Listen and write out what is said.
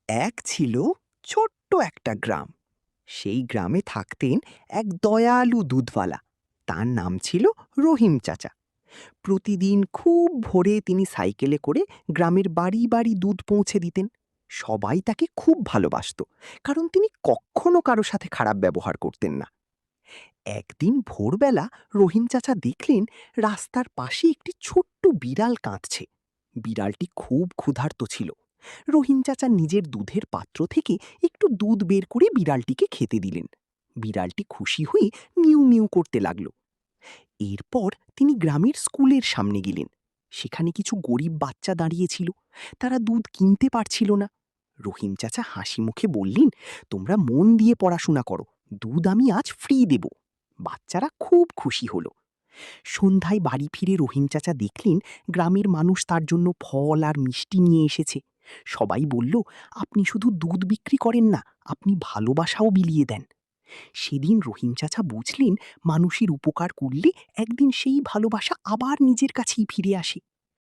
এক ছিল ছোট্ট একটা গ্রাম। সেই গ্রামে থাকতেন এক দয়ালু দুধওয়ালা। তার নাম ছিল রহিম চাচা। প্রতিদিন খুব ভোরে তিনি সাইকেলে করে গ্রামের বাড়ি বাড়ি দুধ পৌঁছে দিতেন। সবাই তাকে খুব ভালোবাসত, কারণ তিনি কখনো কারো সাথে খারাপ ব্যবহার করতেন না। একদিন ভোরবেলা রহিম চাচা দেখলেন রাস্তার পাশে একটি ছোট্ট বিড়াল কাঁদছে। বিড়ালটি খুব ক্ষুধার্ত ছিল। রহিম চাচা নিজের দুধের পাত্র থেকে একটু দুধ বের করে বিড়ালটিকে খেতে দিলেন। বিড়ালটি খুশি হয়ে মিউ মিউ করতে লাগলো। এরপর তিনি গ্রামের স্কুলের সামনে গেলেন। সেখানে কিছু গরিব বাচ্চা দাঁড়িয়েছিল। তারা দুধ কিনতে পারছিল না। রহিম চাচা হাসি মুখে বললেন, তোমরা মন দিয়ে পড়াশোনা করো, দুধ আমি আজ ফ্রি দেব। বাচ্চারা খুব খুশি হলো। সন্ধ্যায় বাড়ি ফিরে রহিম চাচা দেখলেন গ্রামের মানুষ তার জন্য ফল আর মিষ্টি নিয়ে এসেছে। সবাই বলল, আপনি শুধু দুধ বিক্রি করেন না, আপনি ভালোবাসাও বিলিয়ে দেন। সেদিন রহিম চাচা বুঝলেন, মানুষের উপকার করলে একদিন সেই ভালোবাসা আবার নিজের কাছেই ফিরে আসে।